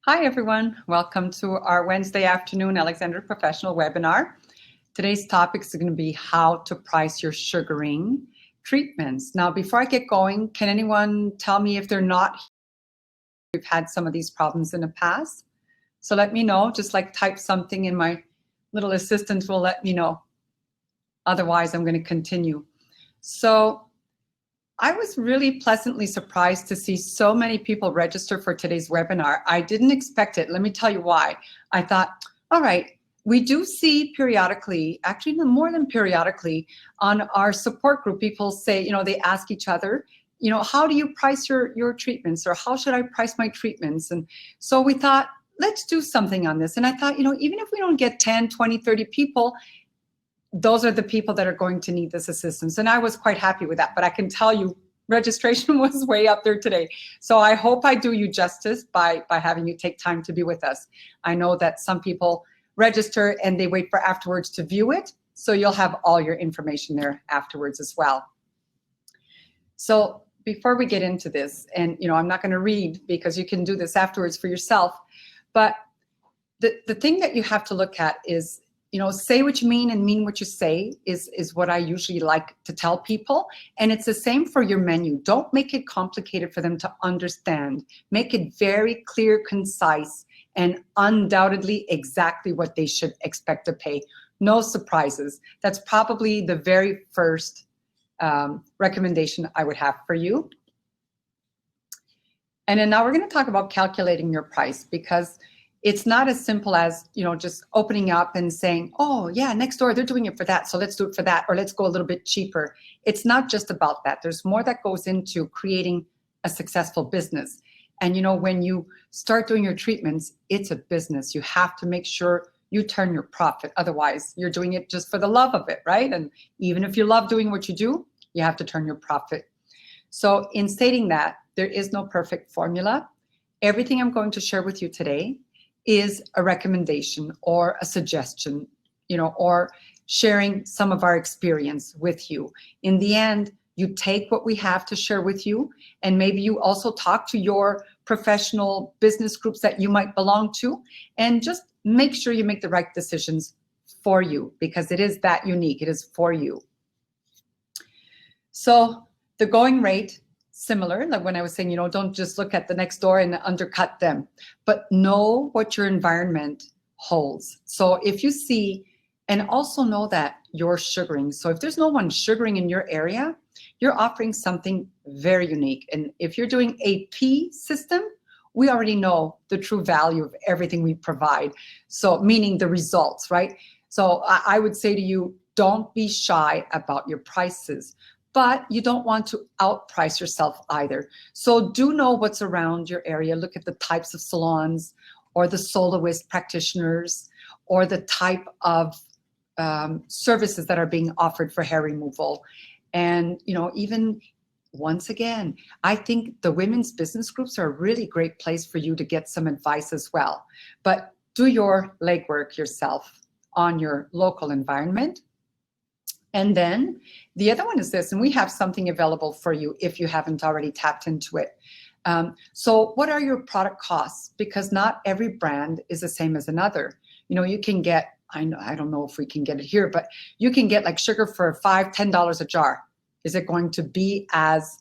Hi, everyone. Welcome to our Wednesday afternoon Alexander Professional webinar. Today's topic is going to be how to price your sugaring treatments. Now, before I get going, can anyone tell me if they're not? We've had some of these problems in the past. So let me know. Just like type something and my little assistant will let me know. Otherwise, I'm going to continue. So I was really pleasantly surprised to see so many people register for today's webinar. I didn't expect it. Let me tell you why. I thought, all right, we do see periodically, actually more than periodically, on our support group, people say, they ask each other, how do you price your treatments, or how should I price my treatments? And so we thought, let's do something on this. And I thought, even if we don't get 10, 20, 30 people, those are the people that are going to need this assistance. And I was quite happy with that, but I can tell you registration was way up there today. So I hope I do you justice by having you take time to be with us. I know that some people register and they wait for afterwards to view it. So you'll have all your information there afterwards as well. So before we get into this, and I'm not going to read because you can do this afterwards for yourself, but the thing that you have to look at is, say what you mean and mean what you say is what I usually like to tell people. And it's the same for your menu. Don't make it complicated for them to understand. Make it very clear, concise, and undoubtedly exactly what they should expect to pay. No surprises. That's probably the very first recommendation I would have for you. And then now we're going to talk about calculating your price, because it's not as simple as, just opening up and saying, oh yeah, next door, they're doing it for that, so let's do it for that, or let's go a little bit cheaper. It's not just about that. There's more that goes into creating a successful business. And when you start doing your treatments, it's a business. You have to make sure you turn your profit. Otherwise, you're doing it just for the love of it, right? And even if you love doing what you do, you have to turn your profit. So in stating that, there is no perfect formula. Everything I'm going to share with you today is a recommendation or a suggestion, or sharing some of our experience with you. In the end, you take what we have to share with you, and maybe you also talk to your professional business groups that you might belong to, and just make sure you make the right decisions for you, because it is that unique. It is for you. So the going rate, similar, like when I was saying, don't just look at the next door and undercut them, but know what your environment holds. So if you see, and also know that you're sugaring. So if there's no one sugaring in your area, you're offering something very unique. And if you're doing AP system, we already know the true value of everything we provide. So meaning the results, right? So I would say to you, don't be shy about your prices, but you don't want to outprice yourself either. So do know what's around your area. Look at the types of salons, or the soloist practitioners, or the type of services that are being offered for hair removal. And, even once again, I think the women's business groups are a really great place for you to get some advice as well. But do your legwork yourself on your local environment. And then the other one is this, and we have something available for you if you haven't already tapped into it. So what are your product costs? Because not every brand is the same as another. You can get, I don't know if we can get it here, but you can get like sugar for $5, $10 a jar. Is it going to be as,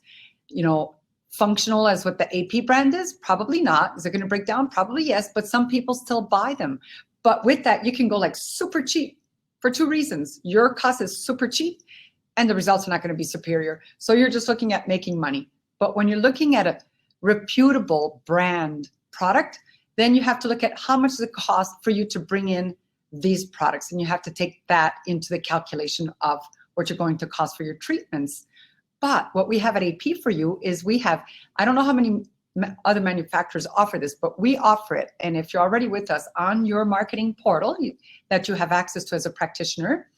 functional as what the AP brand is? Probably not. Is it going to break down? Probably yes, but some people still buy them. But with that, you can go like super cheap. For two reasons. Your cost is super cheap and the results are not going to be superior. So you're just looking at making money. But when you're looking at a reputable brand product, then you have to look at how much does it cost for you to bring in these products. And you have to take that into the calculation of what you're going to cost for your treatments. But what we have at AP for you is we have, I don't know how many other manufacturers offer this, but we offer it. And if you're already with us on your marketing portal that you have access to as a practitioner,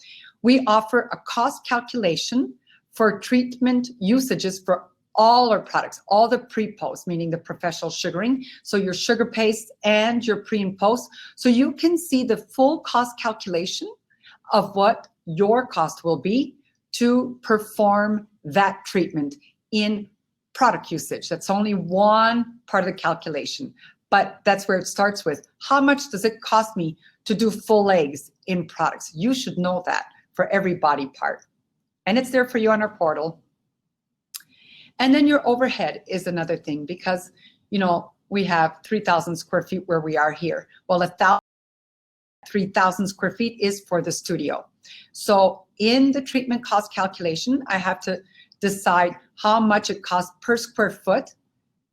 we offer a cost calculation for treatment usages for all our products, all the pre-post, meaning the professional sugaring, so your sugar paste and your pre and post, so you can see the full cost calculation of what your cost will be to perform that treatment in product usage. That's only one part of the calculation. But that's where it starts with, how much does it cost me to do full legs in products? You should know that for every body part. And it's there for you on our portal. And then your overhead is another thing, because, we have 3,000 square feet where we are here. Well, 3,000 square feet is for the studio. So in the treatment cost calculation, I have to decide how much it costs per square foot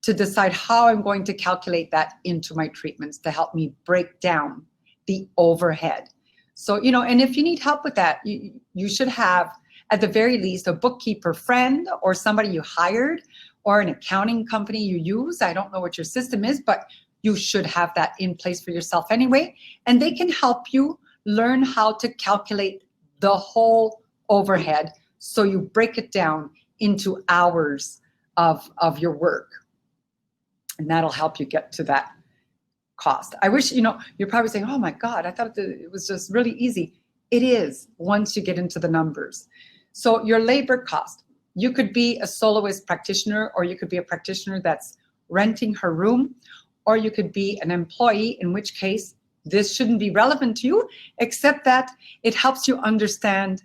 to decide how I'm going to calculate that into my treatments to help me break down the overhead. So, and if you need help with that, you should have, at the very least, a bookkeeper friend or somebody you hired or an accounting company you use. I don't know what your system is, but you should have that in place for yourself anyway. And they can help you learn how to calculate the whole overhead so you break it down into hours of your work. And that'll help you get to that cost. I wish, you're probably saying, oh my God, I thought it was just really easy. It is, once you get into the numbers. So your labor cost, you could be a soloist practitioner, or you could be a practitioner that's renting her room, or you could be an employee, in which case this shouldn't be relevant to you, except that it helps you understand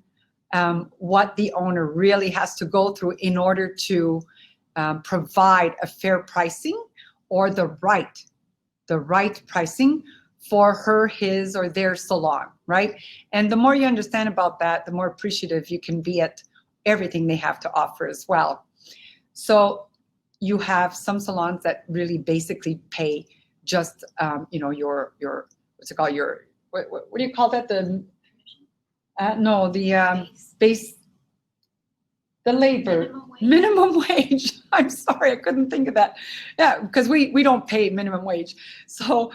what the owner really has to go through in order to provide a fair pricing, or the right pricing for her, his, or their salon, right? And the more you understand about that, the more appreciative you can be at everything they have to offer as well. So you have some salons that really basically pay just, your what's it called? What do you call that? The labor, minimum wage. I'm sorry, I couldn't think of that. Yeah, because we don't pay minimum wage. So,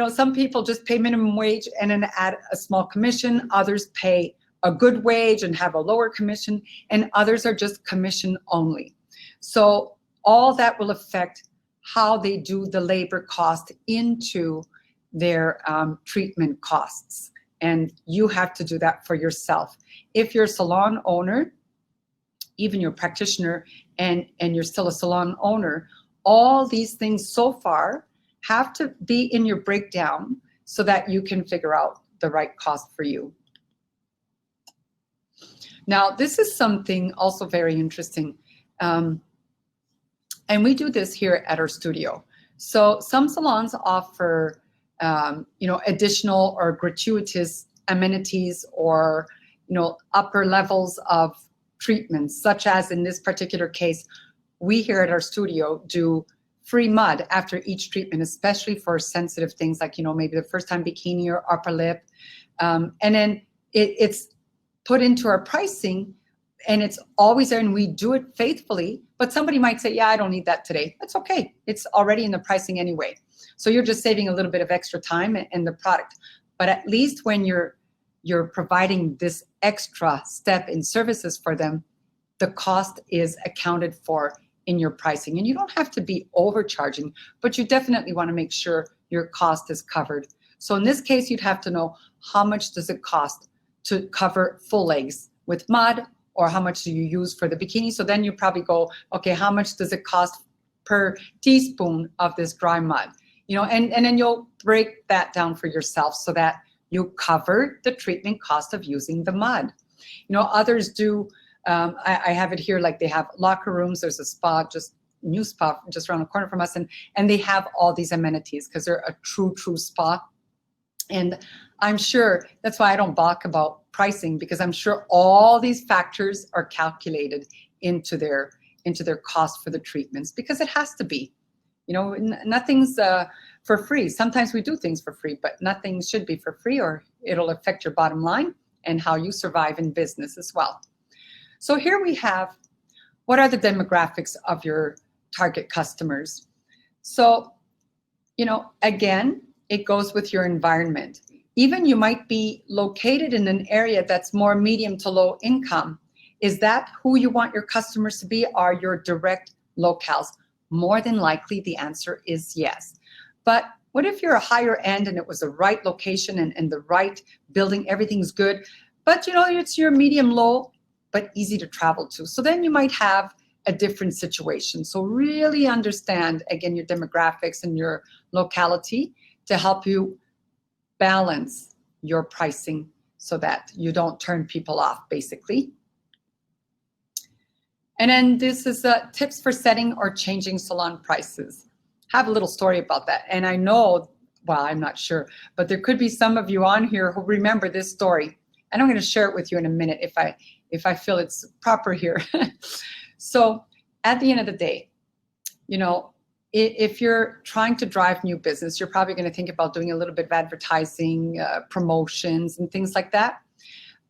some people just pay minimum wage and then add a small commission. Others pay a good wage and have a lower commission, and others are just commission only. So all that will affect how they do the labor cost into their treatment costs. And you have to do that for yourself. If you're a salon owner, even your practitioner, and you're still a salon owner, all these things so far have to be in your breakdown so that you can figure out the right cost for you. Now, this is something also very interesting. And we do this here at our studio. So some salons offer, additional or gratuitous amenities, or, upper levels of treatments, such as in this particular case, we here at our studio do free mud after each treatment, especially for sensitive things like, maybe the first time bikini or upper lip. And then it's put into our pricing, and it's always there, and we do it faithfully. But somebody might say, yeah, I don't need that today. That's okay. It's already in the pricing anyway. So you're just saving a little bit of extra time in the product. But at least when you're providing this extra step in services for them, the cost is accounted for in your pricing. And you don't have to be overcharging, but you definitely want to make sure your cost is covered. So in this case, you'd have to know, how much does it cost to cover full legs with mud, or how much do you use for the bikini? So then you probably go, okay, how much does it cost per teaspoon of this dry mud? And then you'll break that down for yourself so that you cover the treatment cost of using the mud. Others do, I have it here, like they have locker rooms. There's a new spa just around the corner from us, and they have all these amenities because they're a true spa. And I'm sure that's why I don't balk about pricing, because I'm sure all these factors are calculated into their cost for the treatments, because it has to be. Nothing's for free. Sometimes we do things for free, but nothing should be for free, or it'll affect your bottom line and how you survive in business as well. So here we have, what are the demographics of your target customers? So, again, it goes with your environment. Even you might be located in an area that's more medium to low income. Is that who you want your customers to be? Are your direct locales? More than likely, the answer is yes. But what if you're a higher end and it was the right location and the right building, everything's good, but it's your medium low, but easy to travel to. So then you might have a different situation. So really understand, again, your demographics and your locality to help you balance your pricing so that you don't turn people off, basically. And then this is tips for setting or changing salon prices. I have a little story about that. And I know, well, I'm not sure, but there could be some of you on here who remember this story. And I'm going to share it with you in a minute if I feel it's proper here. So at the end of the day, you know, if you're trying to drive new business, you're probably going to think about doing a little bit of advertising, promotions, and things like that.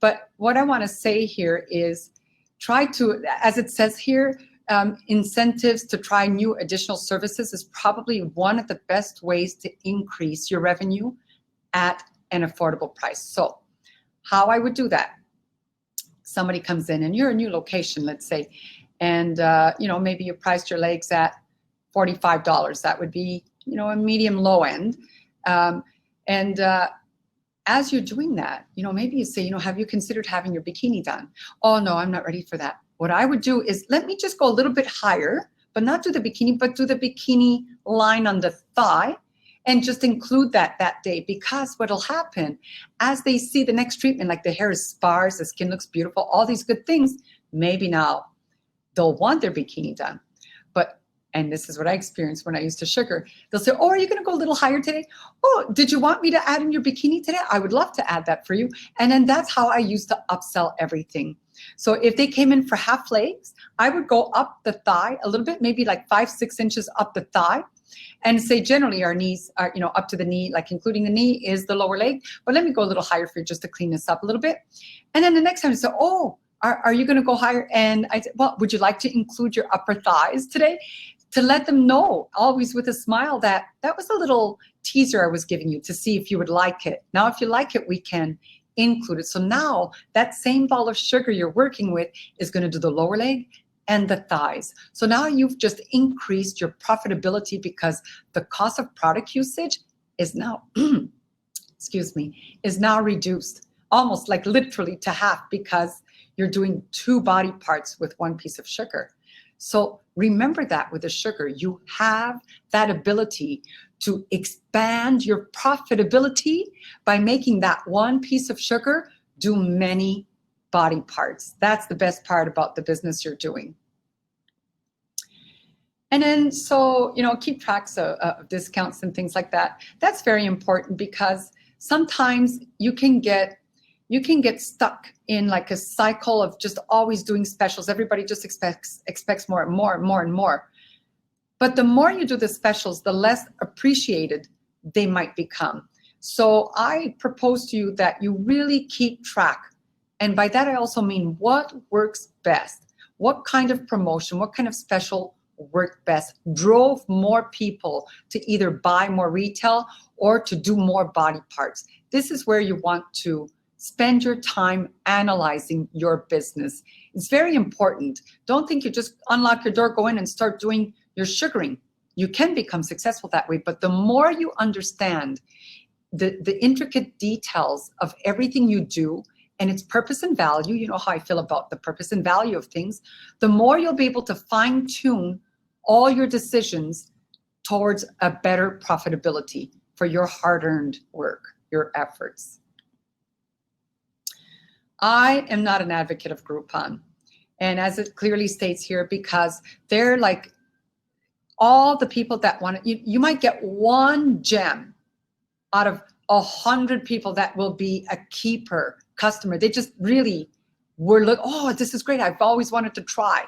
But what I want to say here is try to, as it says here, incentives to try new additional services is probably one of the best ways to increase your revenue at an affordable price. So how I would do that, somebody comes in and you're a new location, let's say, and you know, maybe you priced your legs at $45. That would be, you know, a medium low end. As you're doing that, you know, maybe you say, you know, have you considered having your bikini done? Oh, no, I'm not ready for that. What I would do is let me just go a little bit higher, but not do the bikini, but do the bikini line on the thigh and just include that day, because what'll happen as they see the next treatment, like the hair is sparse, the skin looks beautiful, all these good things, maybe now they'll want their bikini done. But and this is what I experienced when I used to sugar. They'll say, oh, are you going to go a little higher today? Oh, did you want me to add in your bikini today? I would love to add that for you. And then that's how I used to upsell everything. So if they came in for half legs, I would go up the thigh a little bit, maybe like 5-6 inches up the thigh, and say generally our knees are, you know, up to the knee, like including the knee is the lower leg. But let me go a little higher for you just to clean this up a little bit. And then the next time I say, oh, are you going to go higher? And I said, well, would you like to include your upper thighs today? To let them know, always with a smile, that was a little teaser I was giving you to see if you would like it. Now, if you like it, we can include it. So now that same ball of sugar you're working with is going to do the lower leg and the thighs. So now you've just increased your profitability because the cost of product usage is now, excuse me, is now reduced almost like literally to half because you're doing 2 body parts with 1 piece of sugar. So remember that with the sugar, you have that ability to expand your profitability by making that 1 piece of sugar do many body parts. That's the best part about the business you're doing. And then, so, you know, keep tracks of discounts and things like that. That's very important because sometimes you can get stuck in like a cycle of just always doing specials. Everybody just expects more and more and more and more. But the more you do the specials, the less appreciated they might become. So I propose to you that you really keep track. And by that, I also mean what works best. What kind of promotion, what kind of special worked best, drove more people to either buy more retail or to do more body parts. This is where you want to spend your time analyzing your business. It's very important. Don't think you just unlock your door, go in and start doing your sugaring. You can become successful that way, but the more you understand the intricate details of everything you do and its purpose and value, you know how I feel about the purpose and value of things, the more you'll be able to fine tune all your decisions towards a better profitability for your hard-earned work, your efforts. I am not an advocate of Groupon. And as it clearly states here, because they're like all the people that want it, you might get 1 gem out of 100 people that will be a keeper customer. They just really were like, oh, this is great. I've always wanted to try.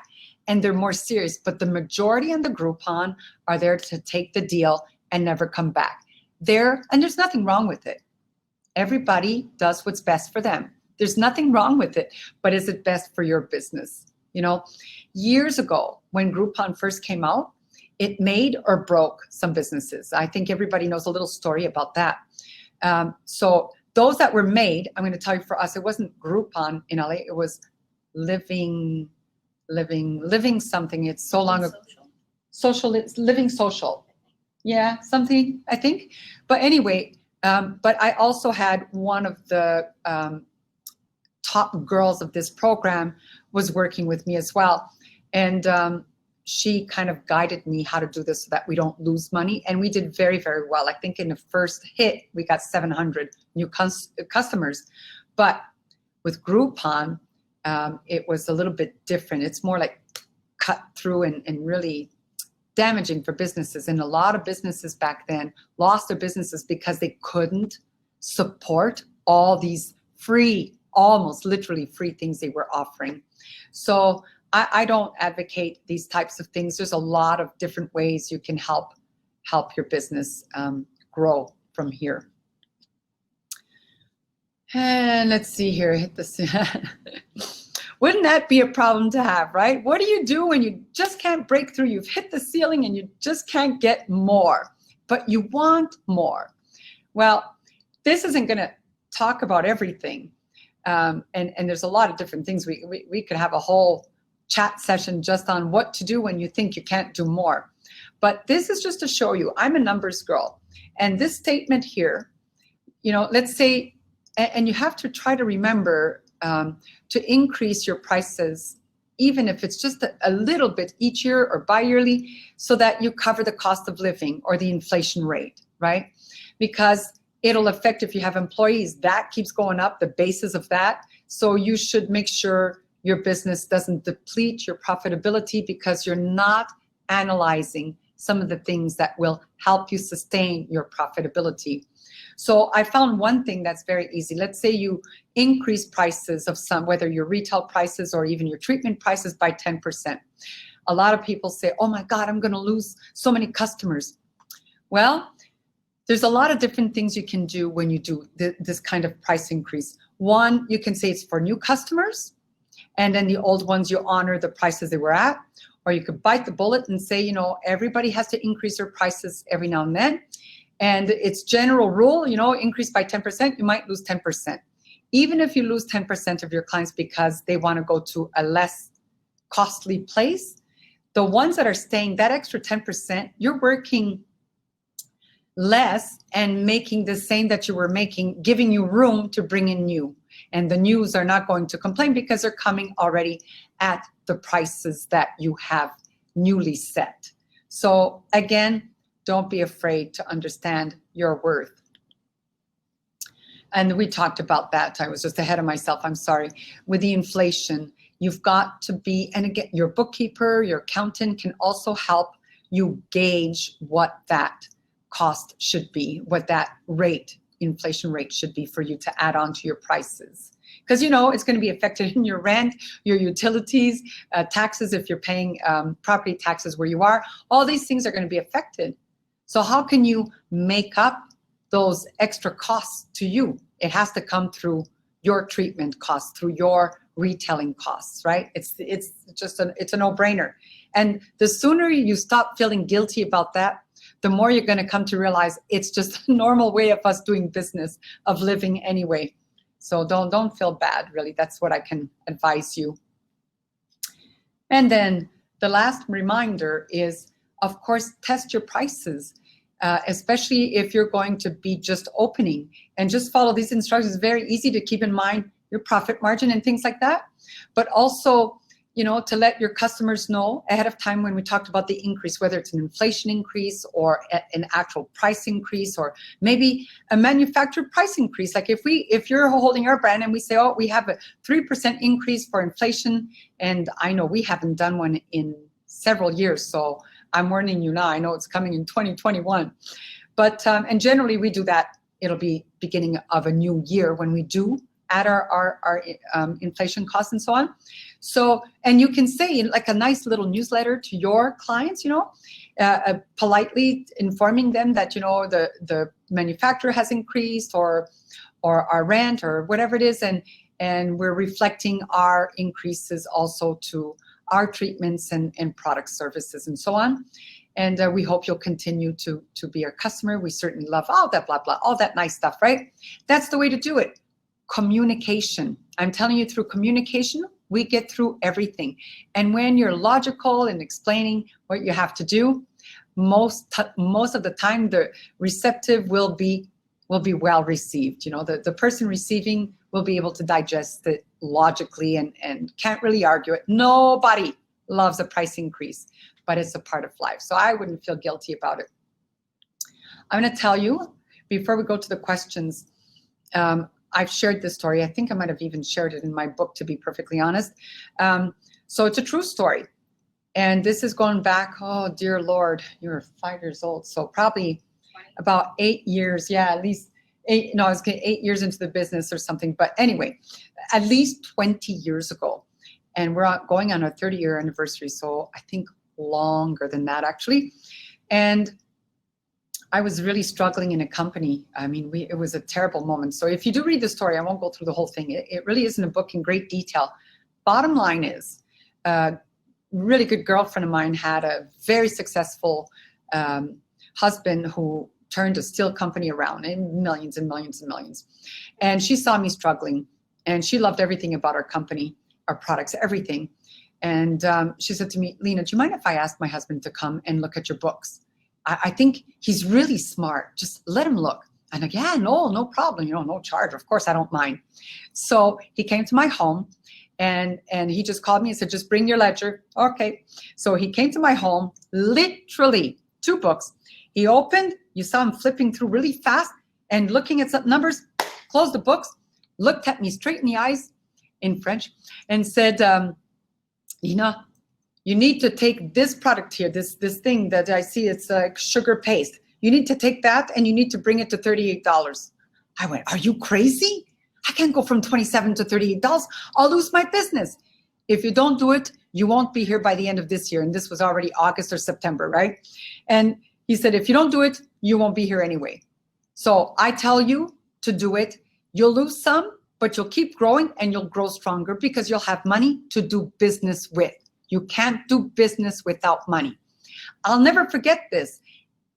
And they're more serious. But the majority on the Groupon are there to take the deal and never come back. And there's nothing wrong with it. Everybody does what's best for them. There's nothing wrong with it, but is it best for your business? You know, years ago when Groupon first came out, it made or broke some businesses. I think everybody knows a little story about that. So those that were made, I'm going to tell you, for us, it wasn't Groupon in LA. It was living something. It's so long ago. Living social. Yeah, something, I think. But anyway, but I also had one of the top girls of this program was working with me as well. And she kind of guided me how to do this so that we don't lose money. And we did very, very well. I think in the first hit, we got 700 new customers. But with Groupon, it was a little bit different. It's more like cut through and really damaging for businesses. And a lot of businesses back then lost their businesses because they couldn't support all these free, almost literally free things they were offering. So I don't advocate these types of things. There's a lot of different ways you can help your business grow from here. And let's see here, hit this. Wouldn't that be a problem to have, right? What do you do when you just can't break through? You've hit the ceiling and you just can't get more, but you want more. Well, this isn't going to talk about everything. And there's a lot of different things. We could have a whole chat session just on what to do when you think you can't do more. But this is just to show you, I'm a numbers girl. And this statement here, let's say, and you have to try to remember to increase your prices, even if it's just a little bit each year or bi-yearly, so that you cover the cost of living or the inflation rate, right? Because it'll affect if you have employees, that keeps going up, the basis of that. So you should make sure your business doesn't deplete your profitability because you're not analyzing some of the things that will help you sustain your profitability. So I found one thing that's very easy. Let's say you increase prices of some, whether your retail prices or even your treatment prices by 10%. A lot of people say, oh my God, I'm going to lose so many customers. Well, there's a lot of different things you can do when you do this kind of price increase. One, you can say it's for new customers, and then the old ones, you honor the prices they were at. Or you could bite the bullet and say, everybody has to increase their prices every now and then. And it's general rule, increase by 10%, you might lose 10%. Even if you lose 10% of your clients because they want to go to a less costly place, the ones that are staying, that extra 10%, you're working less and making the same that you were making, giving you room to bring in new. And the news are not going to complain because they're coming already at the prices that you have newly set. So again, don't be afraid to understand your worth. And we talked about that. I was just ahead of myself. I'm sorry. With the inflation, you've got to be, and again, your bookkeeper, your accountant can also help you gauge what that cost should be, what that inflation rate should be for you to add on to your prices. Because it's going to be affected in your rent, your utilities, taxes if you're paying property taxes where you are. All these things are going to be affected. So how can you make up those extra costs to you? It has to come through your treatment costs, through your retailing costs, right? It's a no-brainer. And the sooner you stop feeling guilty about that, the more you're going to come to realize it's just a normal way of us doing business, of living anyway. So don't feel bad, really. That's what I can advise you. And then the last reminder is, of course, test your prices, especially if you're going to be just opening, and just follow these instructions. It's very easy to keep in mind your profit margin and things like that, but also, to let your customers know ahead of time when we talked about the increase, whether it's an inflation increase or an actual price increase, or maybe a manufactured price increase. Like if you're holding our brand and we say, oh, we have a 3% increase for inflation, and I know we haven't done one in several years, so I'm warning you now. I know it's coming in 2021, but and generally we do that. It'll be beginning of a new year when we do add our inflation costs and so on. So, and you can say like a nice little newsletter to your clients, politely informing them that, the manufacturer has increased or our rent or whatever it is. And we're reflecting our increases also to our treatments and product services and so on. And we hope you'll continue to be our customer. We certainly love all that blah, blah, all that nice stuff, right? That's the way to do it. Communication. I'm telling you, through communication, we get through everything. And when you're logical in explaining what you have to do, most of the time, the receptive will be well received. The person receiving will be able to digest it logically and can't really argue it. Nobody loves a price increase, but it's a part of life. So I wouldn't feel guilty about it. I'm going to tell you, before we go to the questions, I've shared this story. I think I might have even shared it in my book, to be perfectly honest. So it's a true story. And this is going back, oh, dear Lord, you're 5 years old. So probably about 8 years. Yeah, at least 8. No, I was 8 years into the business or something. But anyway, at least 20 years ago. And we're going on our 30-year anniversary. So I think longer than that, actually. And I was really struggling in a company. I mean, it was a terrible moment. So if you do read the story, I won't go through the whole thing. It really isn't a book in great detail. Bottom line is, a really good girlfriend of mine had a very successful husband who turned a steel company around in millions and millions and millions. And she saw me struggling, and she loved everything about our company, our products, everything. And she said to me, Lena, do you mind if I ask my husband to come and look at your books? I think he's really smart. Just let him look. I'm like, yeah, no problem. No charge. Of course, I don't mind. So he came to my home, and he just called me and said, just bring your ledger. Okay. So he came to my home, literally 2 books. He opened, you saw him flipping through really fast and looking at some numbers, closed the books, looked at me straight in the eyes in French and said, Lena, you need to take this product here, this thing that I see, it's like sugar paste. You need to take that and you need to bring it to $38. I went, are you crazy? I can't go from $27 to $38. I'll lose my business. If you don't do it, you won't be here by the end of this year. And this was already August or September, right? And he said, if you don't do it, you won't be here anyway. So I tell you to do it. You'll lose some, but you'll keep growing and you'll grow stronger because you'll have money to do business with. You can't do business without money. I'll never forget this.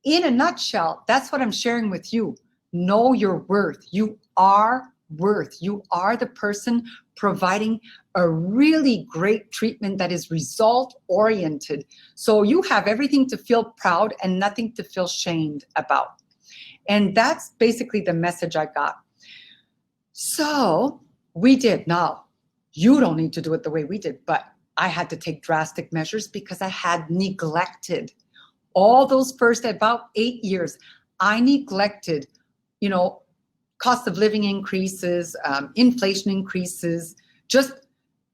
In a nutshell, that's what I'm sharing with you. Know your worth. You are worth. You are the person providing a really great treatment that is result-oriented. So you have everything to feel proud and nothing to feel shamed about. And that's basically the message I got. So we did. Now, you don't need to do it the way we did, but I had to take drastic measures because I had neglected all those first about 8 years. I neglected, cost of living increases, inflation increases, just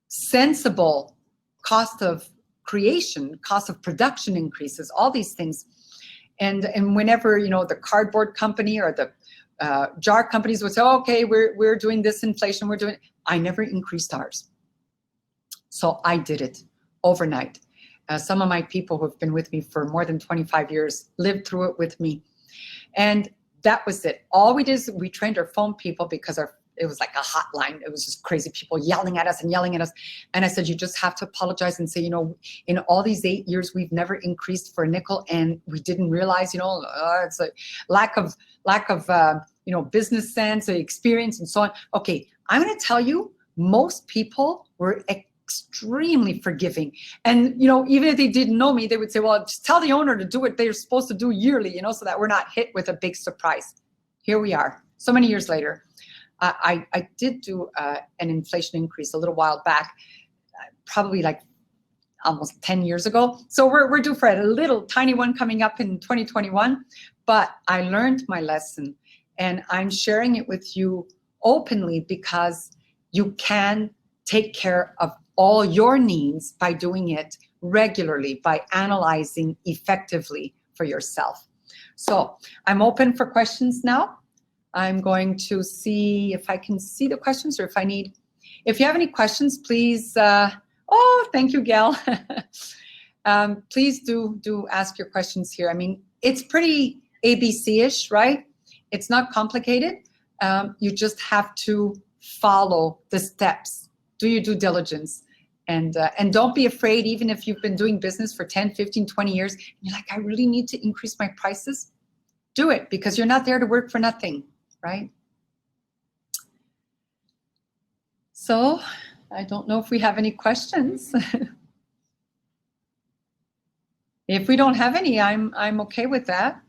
sensible cost of creation, cost of production increases, all these things. And whenever, the cardboard company or the jar companies would say, oh, okay, we're doing this inflation, I never increased ours. So I did it overnight. Some of my people who have been with me for more than 25 years lived through it with me. And that was it. All we did is we trained our phone people because it was like a hotline. It was just crazy people yelling at us. And I said, you just have to apologize and say, in all these 8 years, we've never increased for a nickel. And we didn't realize, it's a lack of business sense, experience and so on. Okay, I'm going to tell you, most people were extremely forgiving. And, even if they didn't know me, they would say, well, just tell the owner to do what they're supposed to do yearly, so that we're not hit with a big surprise. Here we are, so many years later. I did do an inflation increase a little while back, probably like almost 10 years ago. So we're due for a little tiny one coming up in 2021. But I learned my lesson, and I'm sharing it with you openly because you can take care of all your needs by doing it regularly, by analyzing effectively for yourself. So I'm open for questions now. I'm going to see if I can see the questions or if you have any questions, please, thank you, Gail. Please do ask your questions here. I mean, it's pretty ABC-ish, right? It's not complicated. You just have to follow the steps. Do your due diligence. And don't be afraid, even if you've been doing business for 10, 15, 20 years, and you're like, I really need to increase my prices. Do it, because you're not there to work for nothing, right? So I don't know if we have any questions. If we don't have any, I'm okay with that,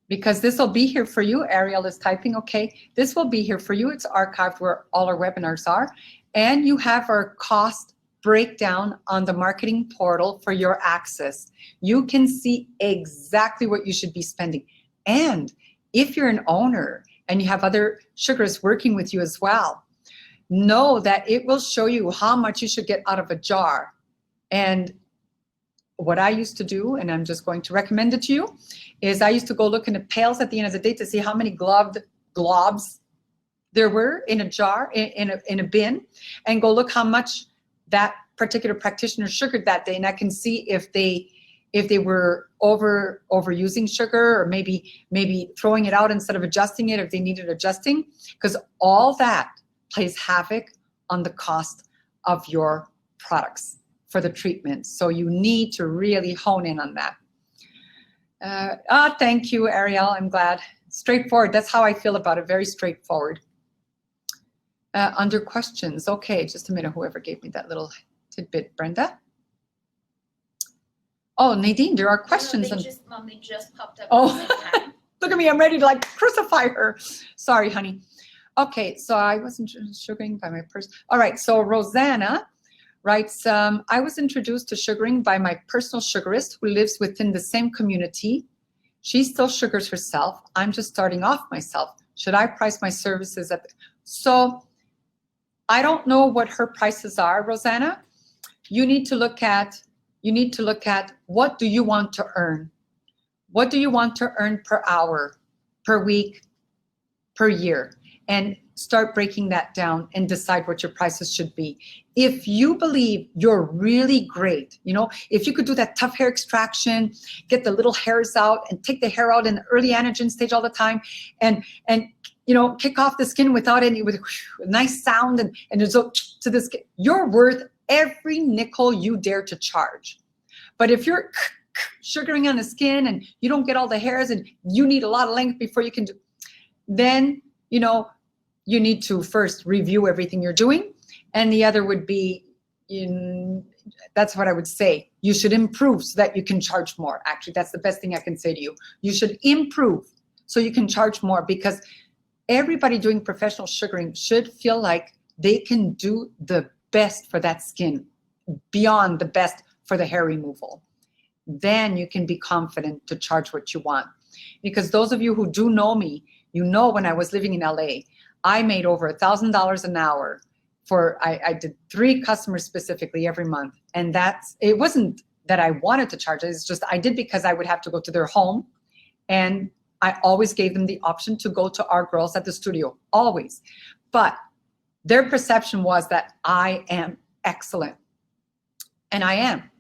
because this will be here for you. Ariel is typing, okay. This will be here for you. It's archived where all our webinars are. And you have our cost breakdown on the marketing portal for your access. You can see exactly what you should be spending. And if you're an owner and you have other sugars working with you as well, know that it will show you how much you should get out of a jar. And what I used to do, and I'm just going to recommend it to you, is I used to go look in the pails at the end of the day to see how many globs there were in a jar, in a bin, and go look how much that particular practitioner sugared that day, and I can see if they were overusing sugar, or maybe throwing it out instead of adjusting it if they needed adjusting, because all that plays havoc on the cost of your products for the treatment. So you need to really hone in on that. Thank you, Ariel. I'm glad. Straightforward. That's how I feel about it. Very straightforward. Under questions. Okay, just a minute. Whoever gave me that little tidbit, Brenda. Oh, Nadine, there are questions. No, they just popped up. Oh, look at me. I'm ready to like crucify her. Sorry, honey. Okay, so I wasn't sugaring by my person. All right, so Rosanna writes, I was introduced to sugaring by my personal sugarist who lives within the same community. She still sugars herself. I'm just starting off myself. Should I price my services at So I don't know what her prices are, Rosanna. You need to look at what do you want to earn? What do you want to earn per hour, per week, per year? And start breaking that down and decide what your prices should be. If you believe you're really great, if you could do that tough hair extraction, get the little hairs out and take the hair out in the early anagen stage all the time, and kick off the skin with a nice sound and there's to the skin, you're worth every nickel you dare to charge. But if you're sugaring on the skin and you don't get all the hairs and you need a lot of length before you can do, then you need to first review everything you're doing. And the other would be, that's what I would say. You should improve so that you can charge more. Actually, that's the best thing I can say to you. You should improve so you can charge more, because everybody doing professional sugaring should feel like they can do the best for that skin, beyond the best for the hair removal. Then you can be confident to charge what you want. Because those of you who do know me, when I was living in LA, I made over $1,000 an hour I did 3 customers specifically every month. And it wasn't that I wanted to charge it. It's just I did because I would have to go to their home, and I always gave them the option to go to our girls at the studio, always. But their perception was that I am excellent. And I am,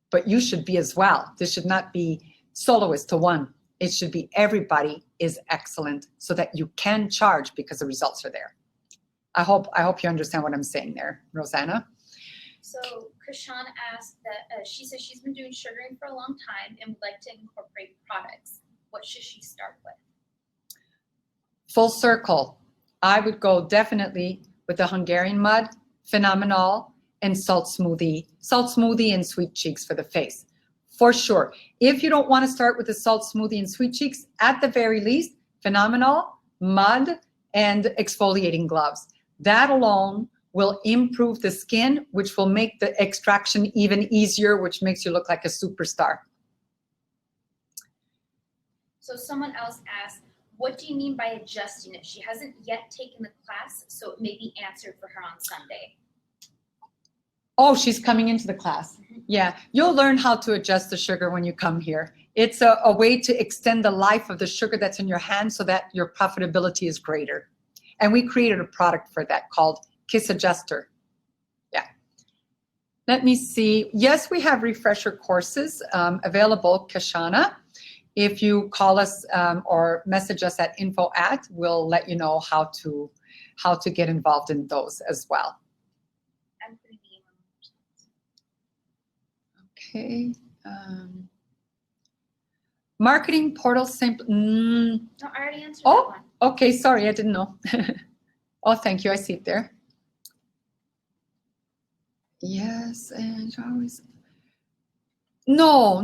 but you should be as well. This should not be soloist to one. It should be everybody is excellent so that you can charge because the results are there. I hope you understand what I'm saying there, Rosanna. So Krishan asked that she says she's been doing sugaring for a long time and would like to incorporate products. What should she start with? Full circle. I would go definitely with the Hungarian mud, Phenomenal, and salt smoothie and sweet cheeks for the face. For sure. If you don't want to start with the salt smoothie and sweet cheeks, at the very least, Phenomenal, mud, and exfoliating gloves. That alone will improve the skin, which will make the extraction even easier, which makes you look like a superstar. So someone else asked, what do you mean by adjusting it? She hasn't yet taken the class, so it may be answered for her on Sunday. Oh, she's coming into the class. Yeah, you'll learn how to adjust the sugar when you come here. It's a way to extend the life of the sugar that's in your hand so that your profitability is greater. And we created a product for that called Kiss Adjuster. Yeah. Let me see. Yes, we have refresher courses available, Kashana. If you call us or message us at info@, we'll let you know how to get involved in those as well. Okay. Marketing portal simple. No, I already answered that one. Okay. Sorry, I didn't know. Oh, thank you. I see it there. Yes, and always. No.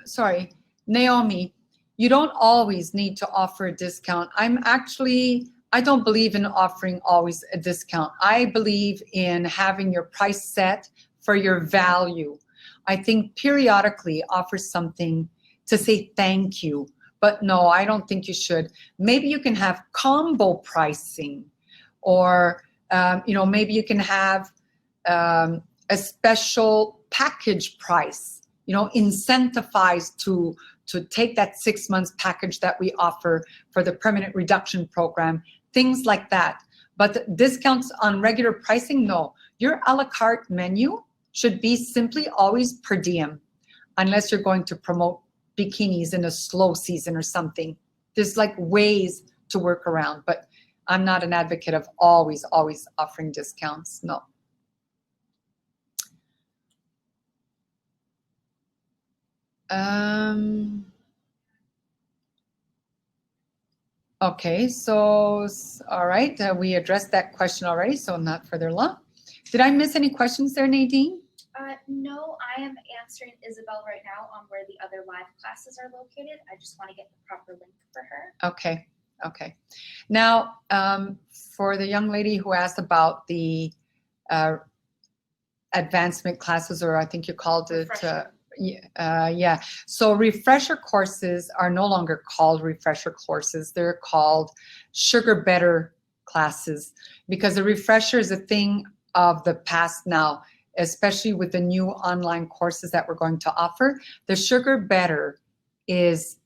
Sorry, Naomi. You don't always need to offer a discount. I'm actually I don't believe in offering always a discount. I believe in having your price set for your value. I think periodically offer something to say thank you, but no, I don't think you should. Maybe you can have combo pricing, or maybe you can have a special package price, incentivized to take that 6 months package that we offer for the permanent reduction program, things like that. But the discounts on regular pricing, no. Your a la carte menu should be simply always per diem, unless you're going to promote bikinis in a slow season or something. There's like ways to work around, but I'm not an advocate of always offering discounts, no. Okay, so, all right, we addressed that question already, so not further along. Did I miss any questions there, Nadine? No, I am answering Isabel right now on where the other live classes are located. I just want to get the proper link for her. Okay. Now, for the young lady who asked about the advancement classes, or I think you called it, yeah. So refresher courses are no longer called refresher courses. They're called sugar better classes, because the refresher is a thing of the past now, especially with the new online courses that we're going to offer. The sugar better is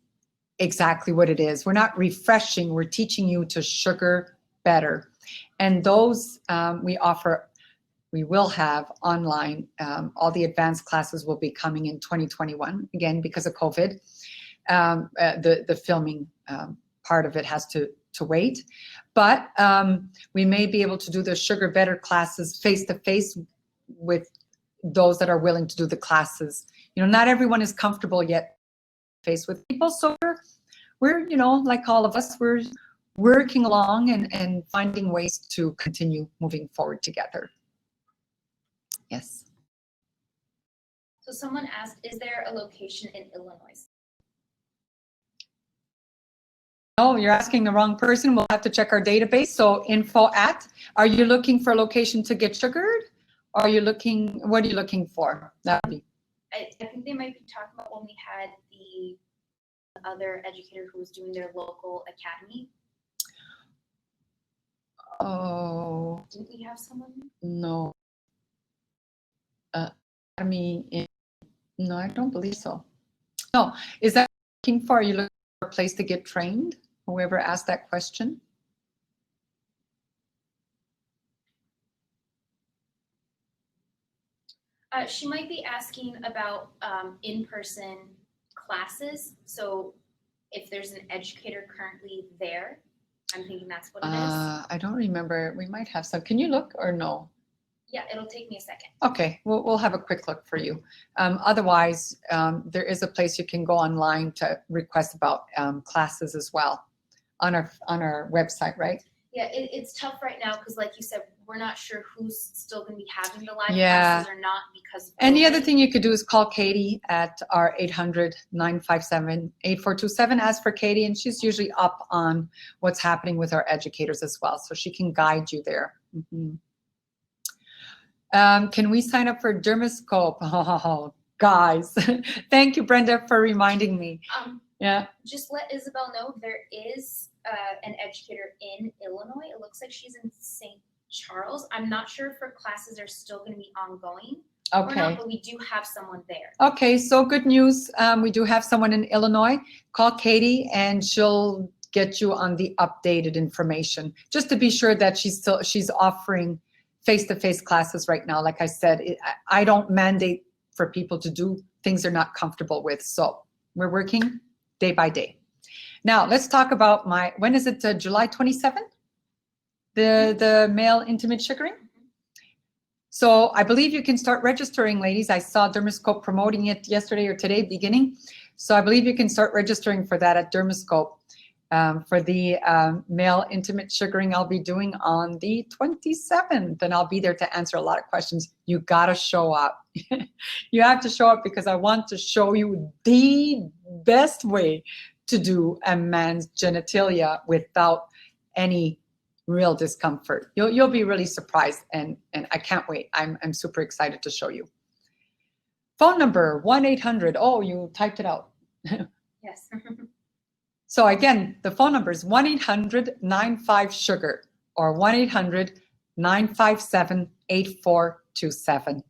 exactly what it is. We're not refreshing, we're teaching you to sugar better. And those we will have online. All the advanced classes will be coming in 2021, again, because of COVID. The filming part of it has to wait. But we may be able to do the sugar better classes face-to-face with those that are willing to do the classes. Not everyone is comfortable yet face with people, so we're like all of us, we're working along and finding ways to continue moving forward together. Yes. So someone asked, is there a location in Illinois? No, you're asking the wrong person. We'll have to check our database. So are you looking for a location to get sugared? Or what are you looking for? That would be. I think they might be talking about when we had the other educator who was doing their local academy. Oh. Didn't we have someone? No. No, I don't believe so. No, is that looking for? Are you looking for a place to get trained? Whoever asked that question. She might be asking about in-person classes. So if there's an educator currently there, I'm thinking that's what it is. I don't remember. We might have some. Can you look or no? Yeah, it'll take me a second. Okay, we'll have a quick look for you. Otherwise, there is a place you can go online to request about classes as well on our website, right? Yeah, it's tough right now because, like you said, we're not sure who's still going to be having the live Yeah. classes or not because. And the other thing you could do is call Katie at our 800-957-8427. Ask for Katie, and she's usually up on what's happening with our educators as well, so she can guide you there. Mm-hmm. Can we sign up for Dermoscope? Oh, guys, thank you, Brenda, for reminding me. Yeah. Just let Isabel know there is an educator in Illinois. It looks like she's in St. Charles. I'm not sure if her classes are still going to be ongoing or not, but we do have someone there. Okay, so good news. We do have someone in Illinois. Call Katie and she'll get you on the updated information, just to be sure that she's offering face-to-face classes right now. Like I said, I don't mandate for people to do things they're not comfortable with. So we're working day by day. Now let's talk about when is it, July 27th? The male intimate sugaring? So I believe you can start registering, ladies. I saw Dermoscope promoting it yesterday or today beginning. So I believe you can start registering for that at Dermoscope. For the male intimate sugaring I'll be doing on the 27th, and I'll be there to answer a lot of questions. You gotta show up. You have to show up because I want to show you the best way to do a man's genitalia without any real discomfort. You'll be really surprised, and I can't wait. I'm super excited to show you. Phone number 1-800. Oh, you typed it out. Yes. So again, the phone number is 1-800-95-SUGAR or 1-800-957-8427.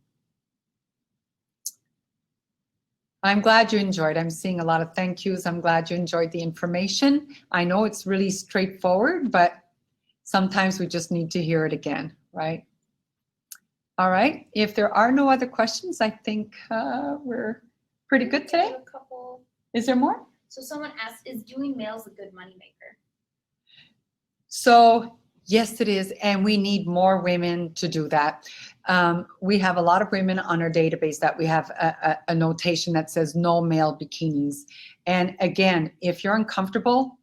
I'm glad you enjoyed. I'm seeing a lot of thank yous. I'm glad you enjoyed the information. I know it's really straightforward, but sometimes we just need to hear it again, right? All right. If there are no other questions, I think we're pretty good today. A couple. Is there more? So someone asked, is doing mails a good moneymaker? So yes, it is. And we need more women to do that. We have a lot of women on our database that we have a notation that says no male bikinis. And again, if you're uncomfortable,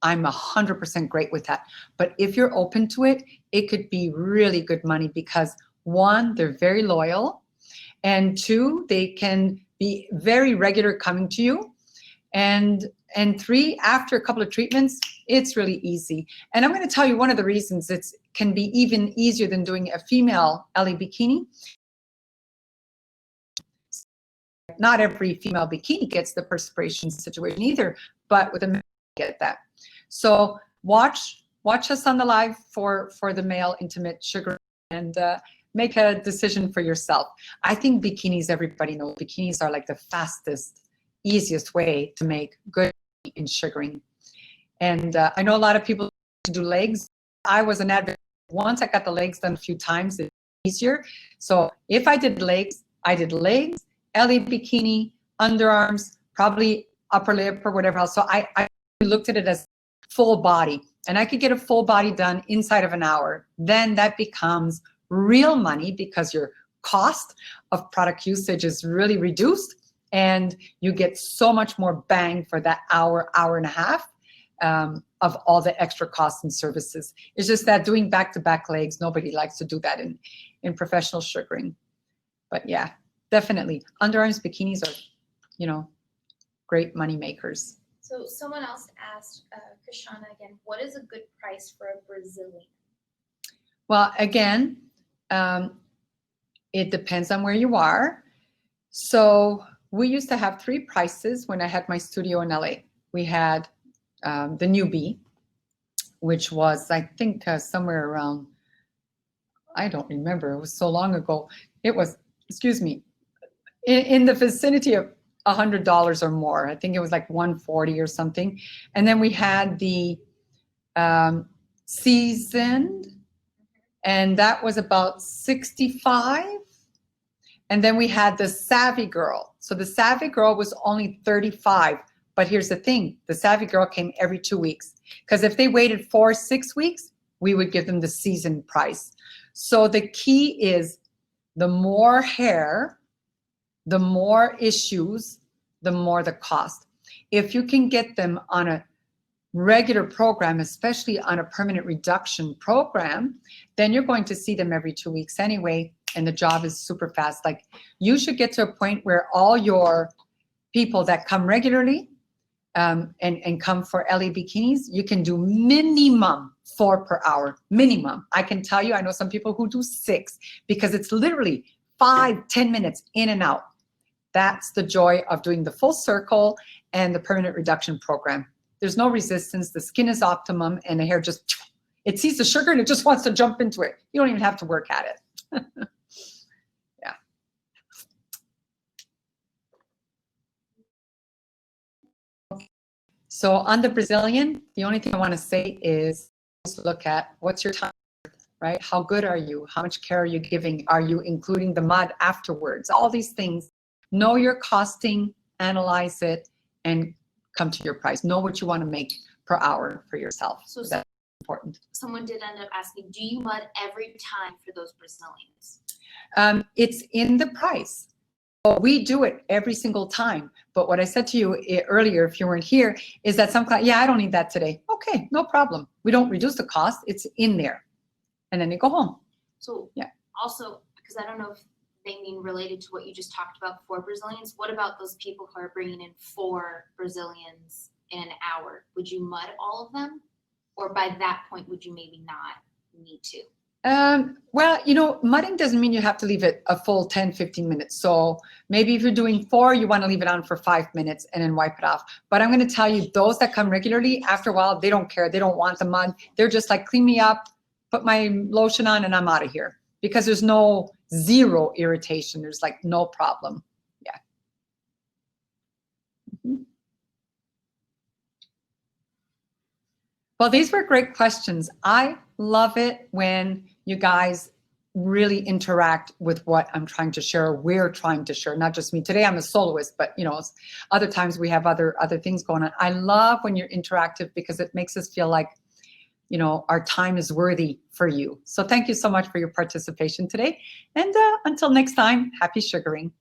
I'm 100% great with that. But if you're open to it, it could be really good money because one, they're very loyal. And two, they can be very regular coming to you. And three, after a couple of treatments, it's really easy. And I'm going to tell you one of the reasons it can be even easier than doing a female Ellie bikini. Not every female bikini gets the perspiration situation either, but with a male, you get that. So watch us on the live for the male intimate sugar and make a decision for yourself. I think bikinis, everybody knows, bikinis are like the fastest, easiest way to make good in sugaring. And I know a lot of people do legs. I was an advocate. Once I got the legs done a few times, it's easier. So if I did legs, Ellie bikini, underarms, probably upper lip or whatever else. So I looked at it as full body, and I could get a full body done inside of an hour. Then that becomes real money because your cost of product usage is really reduced, and you get so much more bang for that hour and a half of all the extra costs and services. It's just that doing back-to-back legs, nobody likes to do that in professional sugaring. But yeah, definitely. Underarms bikinis are, great money makers. So someone else asked, Krishana again, what is a good price for a Brazilian? Well, again, it depends on where you are. So we used to have 3 prices when I had my studio in LA. We had the newbie, which was, I think, somewhere around, I don't remember, it was so long ago. It was, excuse me, in the vicinity of $100 or more. I think it was like $140 or something. And then we had the seasoned, and that was about $65. And then we had the Savvy Girl. So the Savvy Girl was only $35. But here's the thing, the Savvy Girl came every 2 weeks. Because if they waited 4-6 weeks, we would give them the season price. So the key is the more hair, the more issues, the more the cost. If you can get them on a regular program, especially on a permanent reduction program, then you're going to see them every 2 weeks anyway, and the job is super fast. Like, you should get to a point where all your people that come regularly and come for LA bikinis, you can do minimum 4 per hour, minimum. I can tell you, I know some people who do 6 because it's literally 5-10 minutes in and out. That's the joy of doing the full circle and the permanent reduction program. There's no resistance, the skin is optimum, and the hair just, it sees the sugar and it just wants to jump into it. You don't even have to work at it. Yeah. So on the Brazilian, the only thing I want to say is look at what's your time, right? How good are you? How much care are you giving? Are you including the mud afterwards? All these things. Know your costing, analyze it, and come to your price. Know what you want to make per hour for yourself. So that's important. Someone did end up asking, do you mud every time for those Brazilians? It's in the price. So we do it every single time. But what I said to you earlier, if you weren't here, is that some client, yeah, I don't need that today. Okay, no problem. We don't reduce the cost. It's in there. And then they go home. So yeah. Also, because I don't know if they mean related to what you just talked about for Brazilians, what about those people who are bringing in 4 Brazilians in an hour? Would you mud all of them? Or by that point, would you maybe not need to? Well, mudding doesn't mean you have to leave it a full 10, 15 minutes. So maybe if you're doing 4, you want to leave it on for 5 minutes and then wipe it off. But I'm going to tell you, those that come regularly, after a while, they don't care. They don't want the mud. They're just like, clean me up, put my lotion on, and I'm out of here. Because there's no zero irritation. There's like no problem. Yeah. Mm-hmm. Well, these were great questions. I love it when you guys really interact with what I'm trying to share, we're trying to share, not just me. Today I'm a soloist, but other times we have other things going on. I love when you're interactive because it makes us feel like, our time is worthy for you. So thank you so much for your participation today. And until next time, happy sugaring.